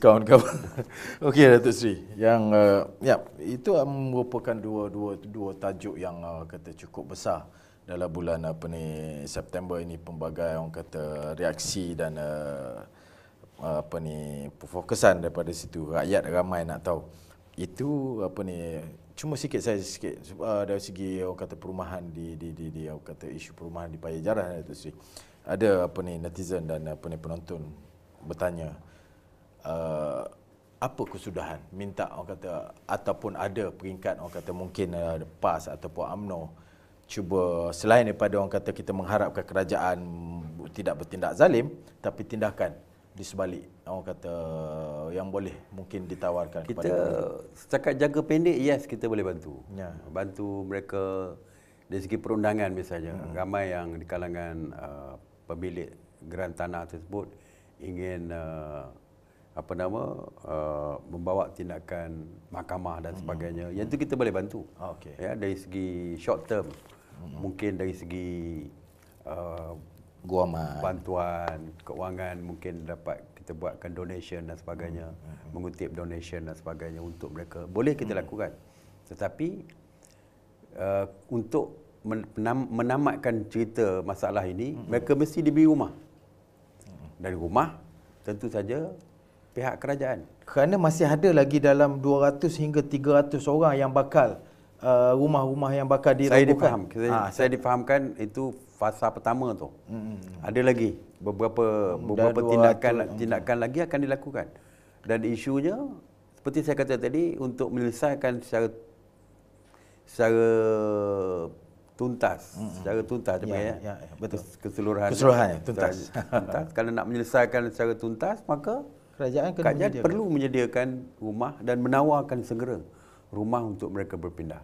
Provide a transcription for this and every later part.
kawan-kawan. Okey Datuk Seri, yang ya itu merupakan dua tajuk yang kata cukup besar dalam bulan September ini, pelbagai orang kata reaksi dan perfokusan daripada situ. Rakyat ramai nak tahu. Itu cuma sikit dari segi orang kata perumahan di orang kata isu perumahan di Payajaran Datuk Seri. Ada netizen dan penonton bertanya, apa kesudahan minta orang kata ataupun ada peringkat orang kata mungkin PAS ataupun UMNO cuba selain daripada orang kata kita mengharapkan kerajaan tidak bertindak zalim, tapi tindakan di sebalik orang kata yang boleh mungkin ditawarkan kita kepada setakat jangka pendek, yes, kita boleh bantu. Ya. Bantu mereka dari segi perundangan misalnya. Ramai yang di kalangan pemilik geran tanah tersebut ingin membawa tindakan mahkamah dan sebagainya. Yang itu kita boleh bantu. Okey. Ya, dari segi short term. Mungkin dari segi guaman, bantuan keuangan, mungkin dapat kita buatkan donation dan sebagainya, mengutip donation dan sebagainya untuk mereka. Boleh kita lakukan. Tetapi untuk menamatkan cerita masalah ini, mereka mesti diberi rumah. Dan rumah tentu saja pihak kerajaan. Kerana masih ada lagi dalam 200 hingga 300 orang yang bakal rumah-rumah yang bakal dirobohkan. Saya difahamkan itu fasa pertama tu. Ada lagi beberapa tindakan lagi akan dilakukan. Dan isunya seperti saya kata tadi, untuk menyelesaikan secara tuntas, betul. Keseluruhan tuntas. Kalau nak menyelesaikan secara tuntas, maka kerajaan perlu menyediakan rumah dan menawarkan segera rumah untuk mereka berpindah.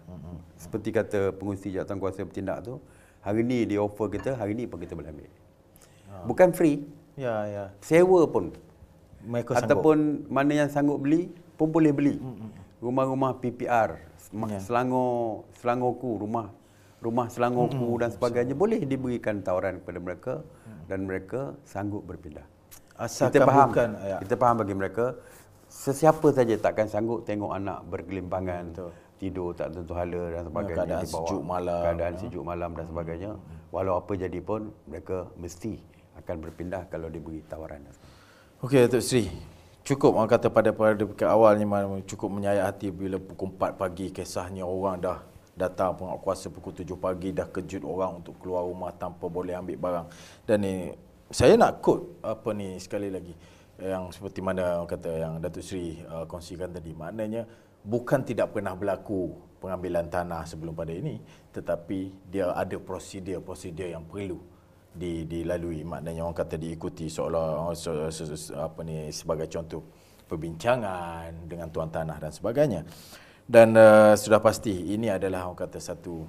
Seperti kata pengurusi jawatankuasa bertindak tu, hari ni dia offer kita, hari ni pun kita boleh ambil. Bukan free. Ya. Sewa pun. Mereka ataupun sanggup. Mana yang sanggup beli pun boleh beli. Rumah-rumah PPR, Selangorku, rumah Selangorku dan sebagainya boleh diberikan tawaran kepada mereka dan mereka sanggup berpindah. Kita faham bagi mereka, sesiapa saja takkan sanggup tengok anak bergelimpangan, tidur tak tentu hala dan sebagainya, keadaan sejuk malam dan sebagainya. Walau apa jadi pun, mereka mesti akan berpindah kalau diberi tawaran. Okey Datuk Seri, cukup orang kata pada awalnya cukup menyayat hati bila pukul 4 pagi kisahnya orang dah datang penguatkuasa pukul 7 pagi dah kejut orang untuk keluar rumah tanpa boleh ambil barang. Dan saya nak quote sekali lagi yang seperti mana orang kata yang Datuk Seri kongsikan tadi, maknanya bukan tidak pernah berlaku pengambilan tanah sebelum pada ini, tetapi dia ada prosedur yang perlu dilalui, maknanya orang kata diikuti seolah sebagai contoh perbincangan dengan tuan tanah dan sebagainya. Dan sudah pasti ini adalah orang kata satu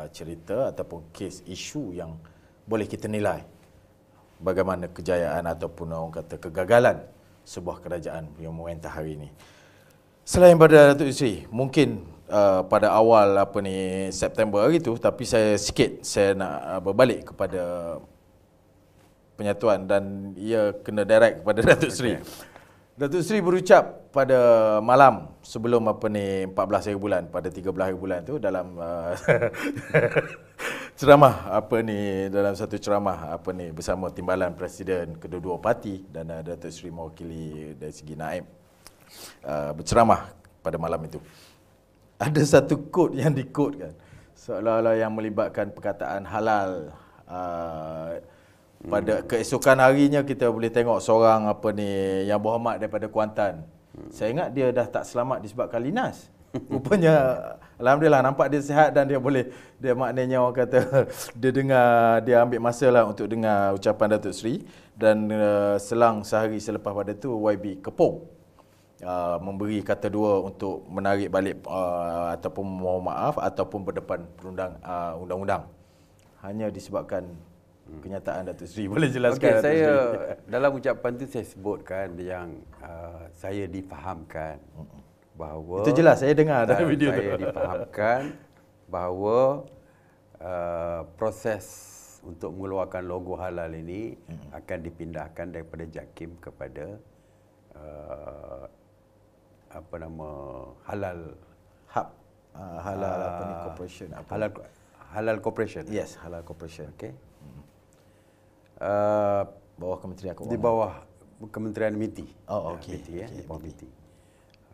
cerita ataupun kes isu yang boleh kita nilai bagaimana kejayaan ataupun orang kata kegagalan sebuah kerajaan yang memerintah hari ini. Selain pada Datuk Seri, mungkin pada awal September hari itu, tapi saya nak berbalik kepada penyatuan dan ia kena direct kepada Datuk Seri. Datuk Seri berucap pada malam sebelum 14 hari bulan, pada 13 hari bulan tu dalam ceramah dalam satu ceramah bersama timbalan presiden kedua-dua parti, dan Datuk Seri mewakili dari segi Naib berceramah pada malam itu. Ada satu quote yang di-quote seolah-olah yang melibatkan perkataan halal. Pada keesokan harinya kita boleh tengok seorang yang berhormat daripada Kuantan. Saya ingat dia dah tak selamat disebabkan linas. Rupanya alhamdulillah nampak dia sihat dan dia maknanya orang kata dia ambil masa lah untuk dengar ucapan Datuk Seri, dan selang sehari selepas pada tu YB Kepong memberi kata dua untuk menarik balik ataupun mohon maaf ataupun berdepan undang-undang hanya disebabkan kenyataan Datuk Seri. Boleh jelaskan? Saya dalam ucapan tu saya sebutkan yang saya difahamkan bahawa itu jelas saya dengar dalam video tu. Saya difahamkan bahawa proses untuk mengeluarkan logo halal ini akan dipindahkan daripada JAKIM kepada apa nama, halal hub, halal apa ni, corporation apa? Halal corporation. Yes, halal corporation. Okey. Bawah Kementerian Keuangan. Di bawah Kementerian MITI. Oh, okey. MITI, ya, di bawah MITI.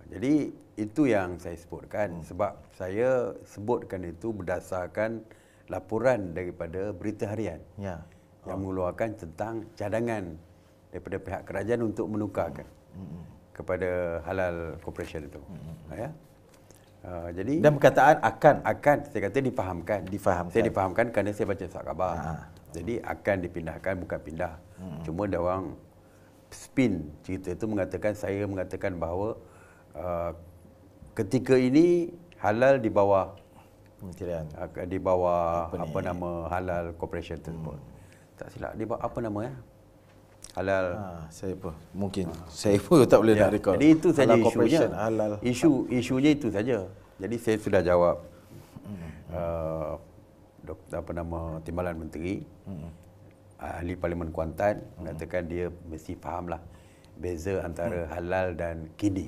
Jadi itu yang saya sebutkan, sebab saya sebutkan itu berdasarkan laporan daripada Berita Harian yang mengeluarkan tentang cadangan daripada pihak kerajaan untuk menukarkan kepada halal corporation itu. Ya. Jadi dan perkataan akan saya kata difahamkan. Saya difahamkan kerana saya baca surat khabar. Jadi akan dipindahkan, bukan pindah. Cuma dia orang spin cerita itu mengatakan, saya mengatakan bahawa ketika ini halal di bawah Kementerian, di bawah apa nama, halal corporation tersebut. Tak silap di bawah apa nama, ya? Halal. Saya pun mungkin saya pun tak boleh nak recall. Jadi itu saja isunya. Halal. Isunya itu saja. Jadi saya sudah jawab apa nama, Timbalan Menteri, ahli Parlimen Kuantan, mengatakan dia mesti fahamlah beza antara halal dan kini.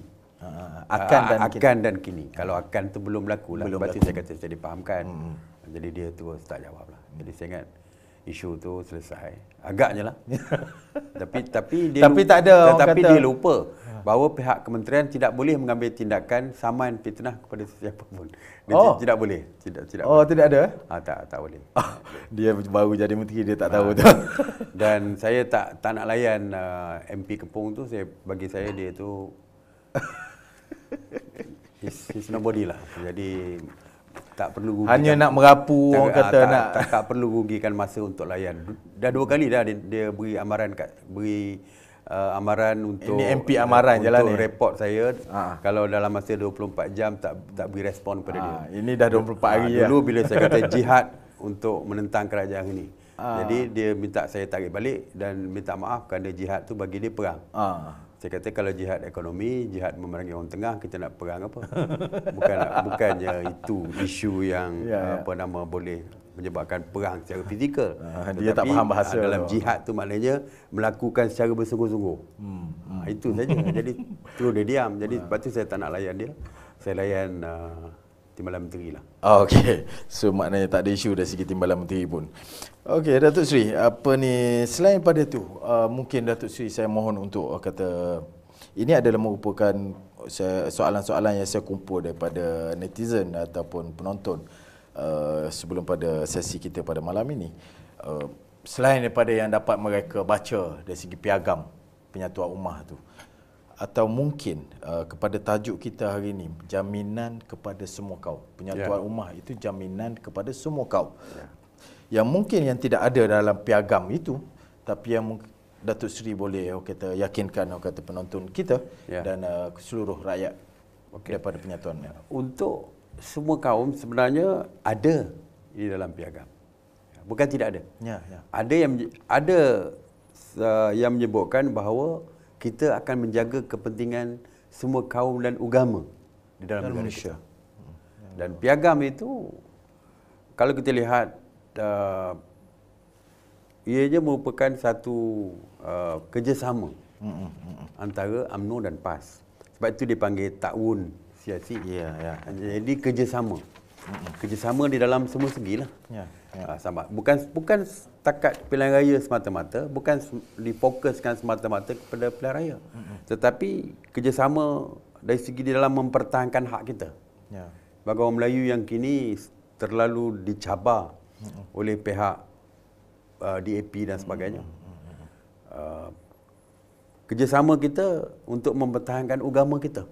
Akan dan kini. Kalau akan tu belum berlaku lah. Lepas tu saya kata saya difahamkan. Jadi dia terus tak jawab lah. Jadi saya ingat isu tu selesai. Agaknya lah. tapi dia dia lupa bahawa pihak kementerian tidak boleh mengambil tindakan saman fitnah kepada sesiapa pun. Dia tidak boleh. Tidak boleh. Tidak ada? Tak boleh. Dia baru jadi menteri, dia tak tahu tu. Dan saya tak nak layan MP Kepung tu. Bagi saya dia tu he's nobody lah. Jadi tak perlu rugikan, hanya nak merapu orang kata tak perlu rugikan masa untuk layan. Dah 2 kali dah dia beri amaran amaran untuk ini MP amaran je lah ni. Report saya kalau dalam masa 24 jam tak beri respon kepada dia. Ini dah 24 hari dulu bila saya kata jihad untuk menentang kerajaan ini. Jadi dia minta saya tarik balik dan minta maaf kerana jihad tu bagi dia perang. Saya kata kalau jihad ekonomi, jihad memerangi orang tengah, kita nak perang apa? Bukannya itu isu yang apa nama boleh menyebabkan perang secara fizikal. Dia tak faham bahasa. Dalam jihad tu maknanya melakukan secara bersungguh-sungguh. Itu saja. Jadi terus dia diam. Jadi lepas tu saya tak nak layan dia. Saya layan Timbalan Menteri lah. Okey. So maknanya tak ada isu dari segi Timbalan Menteri pun. Okey, Datuk Seri, apa ni, selain pada tu, mungkin Datuk Seri saya mohon untuk kata, ini adalah merupakan soalan-soalan yang saya kumpul daripada netizen ataupun penonton sebelum pada sesi kita pada malam ini. Selain daripada yang dapat mereka baca dari segi piagam Penyatuan Ummah tu, atau mungkin kepada tajuk kita hari ini, jaminan kepada semua kaum. Penyatuan Ummah itu jaminan kepada semua kaum. Yang mungkin yang tidak ada dalam piagam itu, tapi yang Datuk Seri boleh kata yakinkan kata penonton kita dan seluruh rakyat daripada penyatuan. Untuk semua kaum sebenarnya ada di dalam piagam. Bukan tidak ada. Ada yang menyebutkan bahawa kita akan menjaga kepentingan semua kaum dan agama di dalam negara kita. Dan piagam itu kalau kita lihat ianya merupakan satu kerjasama antara UMNO dan PAS. Sebab itu dipanggil ta'awun siasi. Jadi kerjasama. Kerjasama di dalam semua segi lah. Sama. Bukan setakat pilihan raya semata-mata, bukan difokuskan semata-mata kepada pilihan raya. Tetapi kerjasama dari segi di dalam mempertahankan hak kita. Bagi orang Melayu yang kini terlalu dicabar oleh pihak DAP dan sebagainya. Kerjasama kita untuk mempertahankan agama kita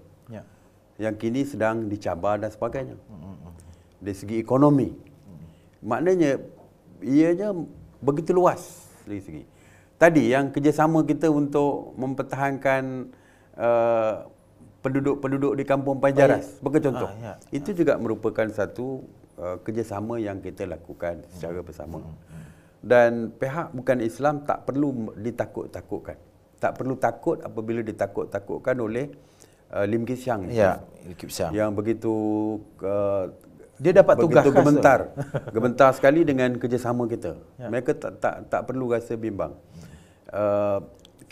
yang kini sedang dicabar dan sebagainya. Dari segi ekonomi, maknanya ianya begitu luas dari segi. Tadi yang kerjasama kita untuk mempertahankan penduduk-penduduk di Kampung Panjaras, sebagai contoh. Itu juga merupakan satu kerjasama yang kita lakukan secara bersama. Dan pihak bukan Islam tak perlu ditakut-takutkan. Tak perlu takut apabila ditakut-takutkan oleh Lim Kee Siang. Yang begitu dia dapat tugas gementar sekali dengan kerjasama kita. Mereka tak perlu rasa bimbang.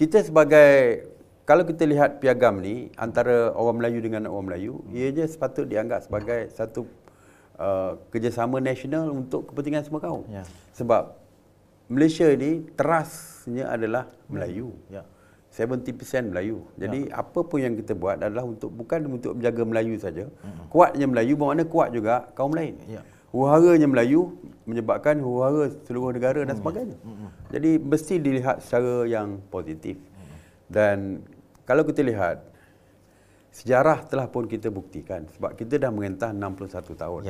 Kita sebagai kalau kita lihat piagam ni antara orang Melayu dengan orang Melayu, ianya sepatut dianggap sebagai satu kerjasama nasional untuk kepentingan semua kaum. Sebab Malaysia ni terasnya adalah Melayu. 70% Melayu. Jadi apa pun yang kita buat adalah bukan untuk menjaga Melayu saja. Kuatnya Melayu bermakna kuat juga kaum lain. Huru-haranya Melayu menyebabkan huru-hara seluruh negara dan sebagainya. Jadi mesti dilihat secara yang positif. Dan kalau kita lihat sejarah telah pun kita buktikan sebab kita dah merentah 61 tahun.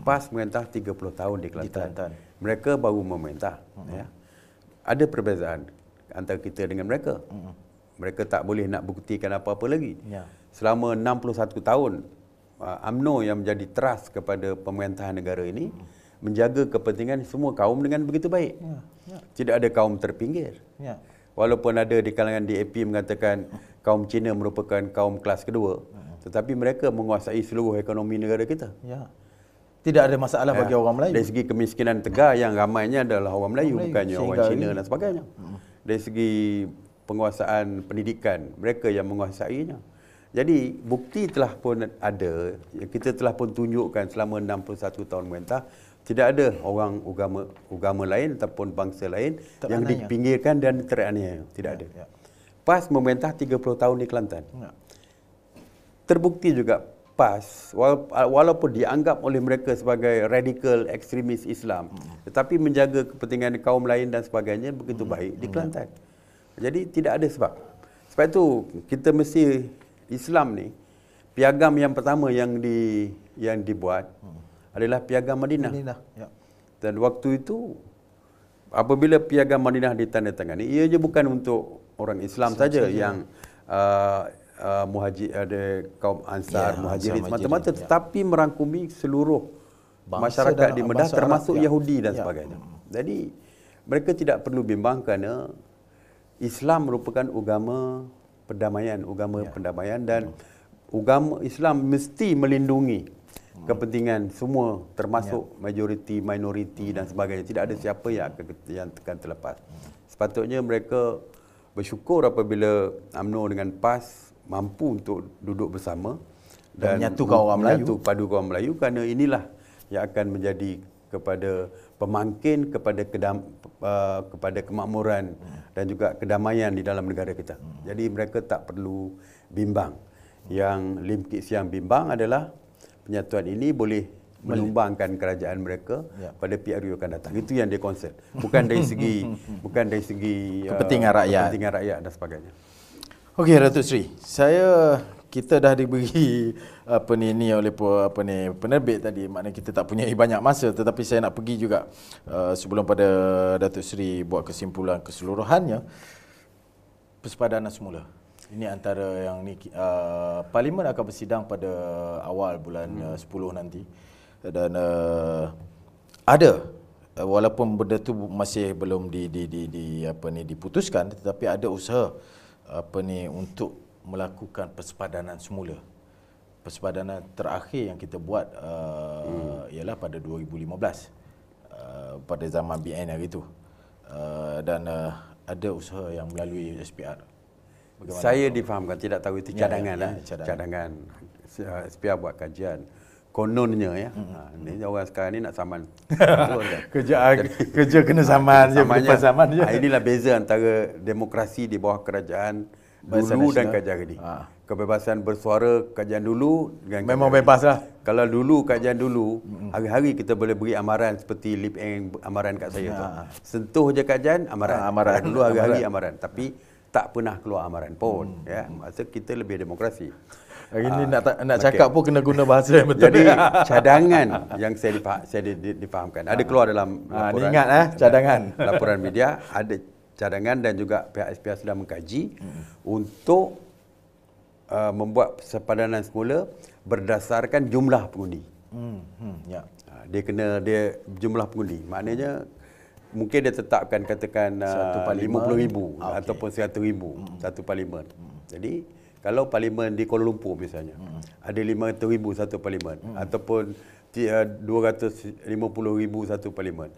PAS merentah 30 tahun di Kelantan. Mereka baru memerintah. Ada perbezaan antara kita dengan mereka. Mereka tak boleh nak buktikan apa-apa lagi. Selama 61 tahun UMNO yang menjadi teras kepada pemerintahan negara ini menjaga kepentingan semua kaum dengan begitu baik. Tidak ada kaum terpinggir. Walaupun ada di kalangan DAP mengatakan kaum Cina merupakan kaum kelas kedua, tetapi mereka menguasai seluruh ekonomi negara kita. Tidak ada masalah bagi orang Melayu. Dari segi kemiskinan tegar yang ramainya adalah orang Melayu, bukannya orang Cina dan sebagainya. Dari segi penguasaan pendidikan, mereka yang menguasainya. Jadi bukti telah pun ada, kita telah pun tunjukkan selama 61 tahun merintah, tidak ada orang agama lain ataupun bangsa lain yang dipinggirkan dan teraniaya. Tidak ada. PAS memerintah 30 tahun di Kelantan. Terbukti juga PAS, walaupun dianggap oleh mereka sebagai radikal ekstremis Islam, tetapi menjaga kepentingan kaum lain dan sebagainya begitu baik di Kelantan. Jadi tidak ada sebab. Sebab itu kita mesti, Islam ni, piagam yang pertama yang dibuat adalah piagam Madinah. Dan waktu itu apabila piagam Madinah ditandatangani, ianya bukan untuk orang Islam saja yang muhajir, ada kaum Ansar, Muhajirin semata-mata, tetapi merangkumi seluruh masyarakat di Kedah termasuk Yahudi dan sebagainya. Jadi mereka tidak perlu bimbang kerana Islam merupakan agama perdamaian, pendamaian, dan agama Islam mesti melindungi kepentingan semua termasuk majoriti, minoriti dan sebagainya. Tidak ada siapa yang akan terlepas. Sepatutnya mereka bersyukur apabila UMNO dengan PAS mampu untuk duduk bersama dan menyatukan orang Melayu, padukan orang Melayu, kerana inilah yang akan menjadi kepada pemangkin kepada kemakmuran dan juga kedamaian di dalam negara kita. Jadi mereka tak perlu bimbang. Yang Lim Kit Siang bimbang adalah penyatuan ini boleh menumbangkan kerajaan mereka pada PRU akan datang. Itu yang dia concern. Bukan dari segi kepentingan rakyat dan sebagainya. Okey, Datuk Seri, kita dah diberi oleh penerbit tadi, maknanya kita tak punya banyak masa, tetapi saya nak pergi juga sebelum pada Datuk Seri buat kesimpulan keseluruhannya. Persepadanan semula. Ini antara yang ni Parlimen akan bersidang pada awal bulan 10 nanti, dan ada, walaupun benda tu masih belum diputuskan, tetapi ada usaha untuk melakukan persepadanan semula. Persepadanan terakhir yang kita buat ialah pada 2015 pada zaman BN hari itu, dan ada usaha yang melalui SPR. Bagaimana? Saya difahamkan, tidak tahu itu cadangan. Cadangan. SPR buat kajian. Kononnya ni orang sekarang ni nak saman. kerja kena saman je, lepas zaman je. Inilah beza antara demokrasi di bawah kerajaan dulu dan kerajaan ini. Kebebasan bersuara kajian dulu dengan memang bebas lah. Kalau dulu kajian dulu, hari-hari kita boleh beri amaran seperti Lip Eng amaran kat saya tu. Sentuh je kajian, amaran. Dulu hari-hari amaran. Tapi tak pernah keluar amaran pun. Maksud kita lebih demokrasi. Hari ni nak cakap pun kena guna bahasa yang betul. Jadi cadangan yang saya difahamkan. Ada keluar dalam laporan. Ingat cadangan. Laporan media, ada cadangan dan juga pihak SPR sedang mengkaji untuk membuat persepadanan semula berdasarkan jumlah pengundi. Dia jumlah pengundi. Maknanya mungkin dia tetapkan katakan 50,000 ataupun 100,000 satu parlimen. Jadi kalau parlimen di Kuala Lumpur misalnya ada 500,000 satu parlimen ataupun 250,000 satu parlimen.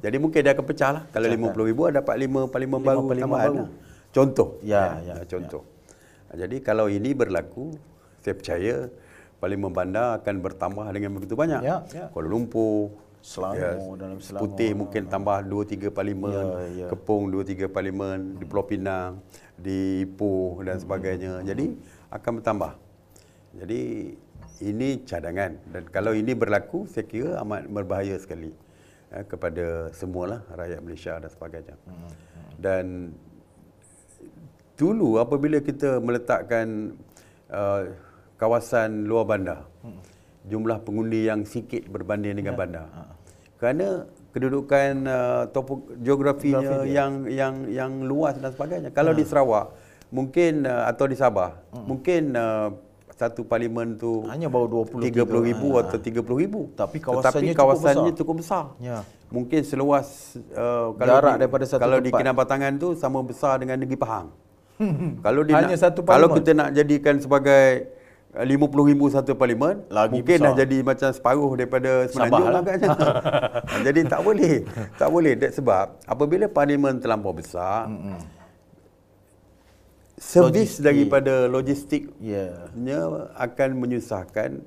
Jadi mungkin dia akan pecah lah. Kalau 50,000 dapat 5 parlimen baru tambahan. Contoh. Ya. Contoh. Jadi kalau ini berlaku, saya percaya Parlimen Bandar akan bertambah dengan begitu banyak. Kuala Lumpur, dalam Selangor, Putih mungkin tambah 2-3 parlimen, Kepung 2-3 parlimen, di Pulau Pinang, di Ipoh dan sebagainya. Jadi akan bertambah. Jadi ini cadangan, dan kalau ini berlaku saya kira amat berbahaya sekali kepada semualah rakyat Malaysia dan sebagainya. Dan dulu apabila kita meletakkan kawasan luar bandar, jumlah pengundi yang sikit berbanding dengan bandar. Kerana kedudukan geografinya yang luas dan sebagainya. Kalau di Sarawak mungkin atau di Sabah, mungkin satu parlimen tu hanya baru 30,000 atau 30,000. Tapi kawasannya cukup besar. Mungkin seluas jarak daripada satu kalau tempat. di Kinabatangan tu sama besar dengan Negeri Pahang. Kalau kita nak jadikan sebagai 50,000 satu parlimen, mungkin besar. Dah jadi macam separuh daripada Semenanjung agaknya. Jadi tak boleh. Tak boleh. Sebab apabila parlimen terlampau besar, servis daripada logistiknya akan menyusahkan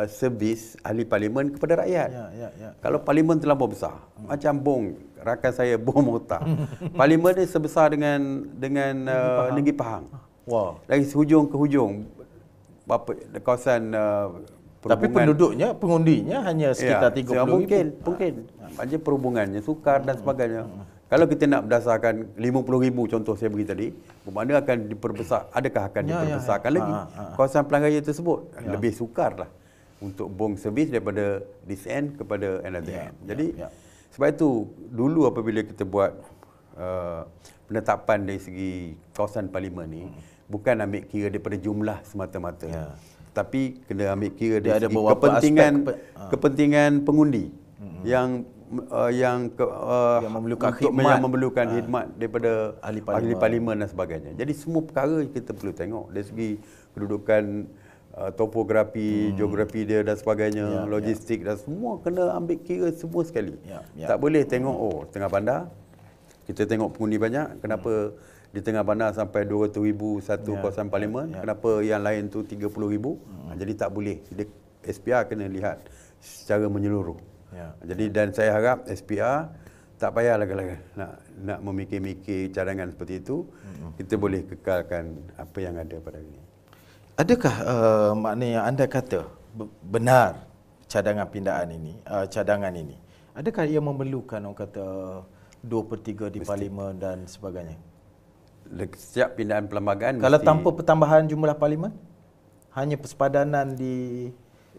servis ahli parlimen kepada rakyat. Kalau parlimen terlampau besar, macam Bong, rakan saya Bong Mokhtar. Parlimen ni sebesar dengan Negeri Pahang. Dari hujung ke hujung, kawasan tapi pengundinya hanya sekitar 30,000. Mungkin. Macam perhubungannya sukar dan sebagainya. Kalau kita nak berdasarkan 50,000 contoh saya beri tadi, bermakna akan diperbesar. Adakah akan diperbesarkan lagi kawasan pelang raya tersebut? Lebih sukarlah untuk bong servis daripada this end kepada another end. Jadi sebab itu dulu apabila kita buat penetapan dari segi kawasan parlimen ni, bukan ambil kira daripada jumlah semata-mata. Tapi kena ambil kira dari segi kepentingan pengundi yang memerlukan khidmat daripada ahli parlimen dan sebagainya. Jadi semua perkara kita perlu tengok dari segi kedudukan topografi, geografi dia dan sebagainya, logistik dan semua kena ambil kira semua sekali. Tak boleh tengok tengah bandar kita tengok pengundi banyak, kenapa di tengah bandar sampai 200,000 satu kawasan parlimen, kenapa yang lain tu 30,000? Jadi tak boleh. SPR kena lihat secara menyeluruh. Jadi dan saya harap SPR tak payahlah nak memikir-mikir cadangan seperti itu. Kita boleh kekalkan apa yang ada pada hari ini. Adakah maknanya anda kata benar cadangan ini, adakah ia memerlukan orang kata 2/3 di parlimen dan sebagainya? Setiap pindahan perlembagaan kalau tanpa pertambahan jumlah parlimen, hanya persepadanan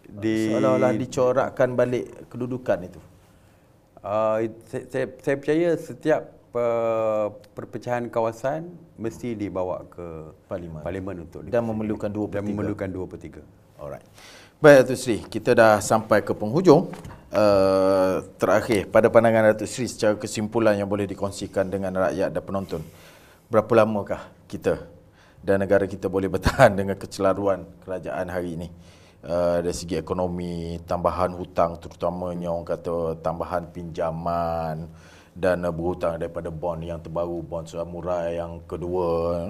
seolah-olah dicorakkan balik kedudukan itu. Saya percaya setiap perpecahan kawasan mesti dibawa ke parlimen untuk dan memerlukan 2/3. Alright. Baik Datuk Seri, kita dah sampai ke penghujung. Terakhir, pada pandangan Datuk Seri secara kesimpulan yang boleh dikongsikan dengan rakyat dan penonton, berapa lamakah kita dan negara kita boleh bertahan dengan kecelaruan kerajaan hari ini? Dari segi ekonomi, tambahan hutang terutamanya orang kata tambahan pinjaman dan berhutang daripada bond yang terbaru, bond samurai yang kedua,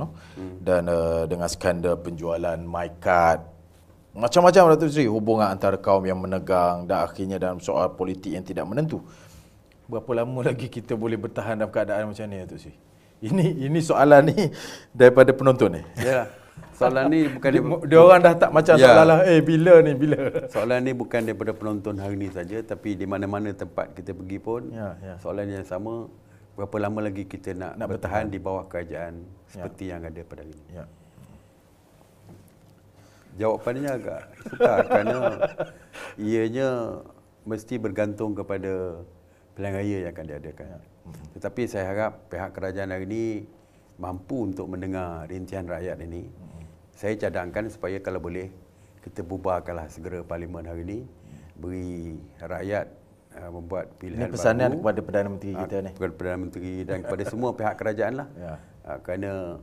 dan dengan skandal penjualan MyCard, macam-macam Datuk Seri, hubungan antara kaum yang menegang dan akhirnya dalam soal politik yang tidak menentu. Berapa lama lagi kita boleh bertahan dalam keadaan macam ni Datuk Seri? Ini soalan ni daripada penonton ni. Yalah. Soalan ni bukan dia orang dah tak macam soalan bila. Soalan ni bukan daripada penonton hari ni saja, tapi di mana-mana tempat kita pergi pun soalan yang sama, berapa lama lagi kita nak bertahan di bawah kerajaan seperti yang ada pada hari ini. Jawapannya agak sukar kerana ianya mesti bergantung kepada pilihan raya yang akan diadakan. Tetapi saya harap pihak kerajaan hari ini mampu untuk mendengar rintihan rakyat ini. Saya cadangkan supaya kalau boleh kita bubarkanlah segera parlimen hari ini, beri rakyat membuat pilihan baru. Ini pesanan kepada Perdana Menteri kita ni. Kepada Perdana Menteri dan kepada semua pihak kerajaan lah. Kerana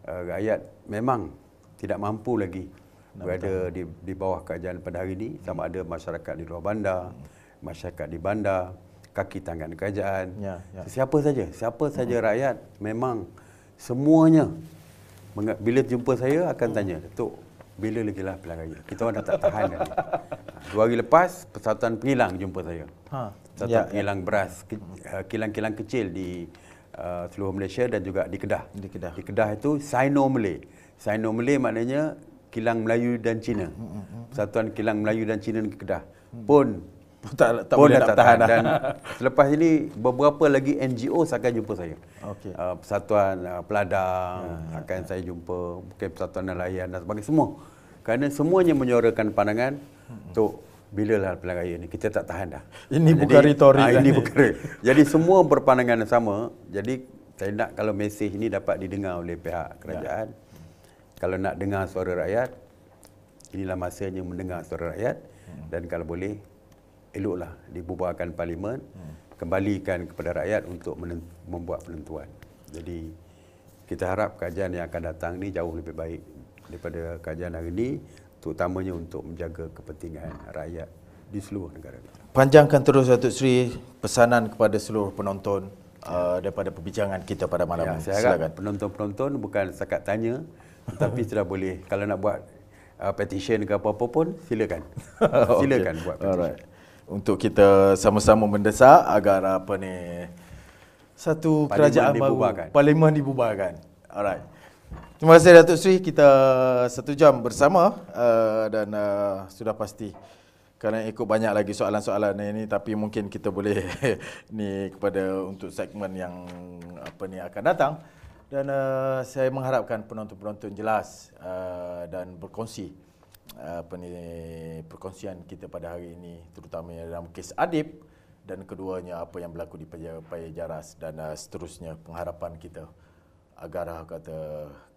rakyat memang tidak mampu lagi berada di bawah kerajaan pada hari ini, sama ada masyarakat di luar bandar, masyarakat di bandar, kaki tangan kerajaan. Siapa saja rakyat memang semuanya bila jumpa saya akan tanya, Datuk, bila lagi lah pilihan raya? Kita orang dah tak tahan dah ni. 2 hari lepas, Persatuan Pengilang jumpa saya. Persatuan Pengilang beras, kilang-kilang kecil di seluruh Malaysia dan juga di Kedah. Di Kedah itu Sino Malay. Sino Malay maknanya kilang Melayu dan Cina. Persatuan Kilang Melayu dan Cina di Kedah. Pun tak boleh nak tahan. Dan selepas ini beberapa lagi NGO akan jumpa saya. Persatuan Peladang akan saya jumpa, mungkin Persatuan Nelayan dan sebagainya, semua. Kerana semuanya menyuarakan pandangan untuk bilalah pilihan raya ni, kita tak tahan dah. Ini bukan retorik. Ini bukan. Jadi semua berpandangan yang sama. Jadi saya nak kalau mesej ini dapat didengar oleh pihak kerajaan. Kalau nak dengar suara rakyat, inilah masanya mendengar suara rakyat. Dan kalau boleh, eloklah dibubarkan parlimen, kembalikan kepada rakyat untuk membuat penentuan. Jadi kita harap kajian yang akan datang ni jauh lebih baik daripada kajian hari ini, terutamanya untuk menjaga kepentingan rakyat di seluruh negara. Panjangkan terus Datuk Seri pesanan kepada seluruh penonton daripada perbincangan kita pada malam ini. Saya harap penonton-penonton bukan setakat tanya, tetapi sudah boleh, kalau nak buat petition ke apa-apa pun, silakan. Silakan buat petition. Untuk kita sama-sama mendesak agar satu kerajaan baru, parlimen dibubarkan. Alright. Terima kasih Datuk Seri, kita 1 jam bersama dan sudah pasti kerana ikut banyak lagi soalan-soalan ini, tapi mungkin kita boleh ni kepada untuk segmen yang akan datang. Dan saya mengharapkan penonton-penonton jelas dan berkongsi perkongsian kita pada hari ini, terutamanya dalam kes Adib dan keduanya apa yang berlaku di Paya Jaras dan seterusnya. Pengharapan kita agar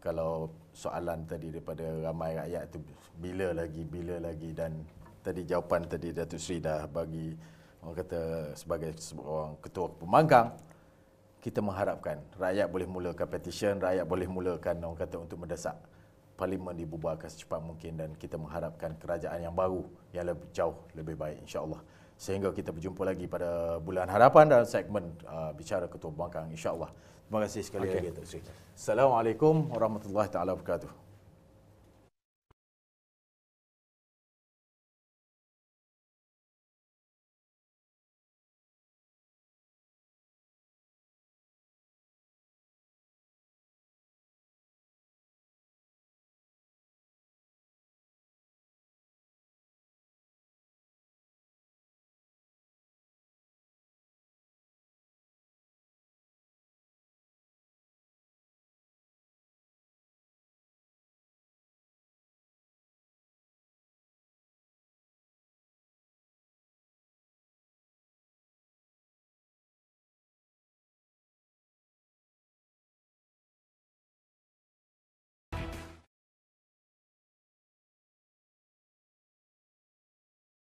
kalau soalan tadi daripada ramai rakyat tu bila lagi, dan tadi jawapan tadi Datuk Seri dah bagi, orang kata sebagai seorang ketua pembangkang, kita mengharapkan rakyat boleh mulakan petition, rakyat boleh mulakan orang kata untuk mendesak parlimen dibubarkan secepat mungkin, dan kita mengharapkan kerajaan yang baru yang jauh lebih baik, insya-Allah. Sehingga kita berjumpa lagi pada bulan harapan dalam segmen bicara ketua pembangkang, insya-Allah. Terima kasih sekali lagi Datuk Seri. Assalamualaikum warahmatullahi taala wabarakatuh.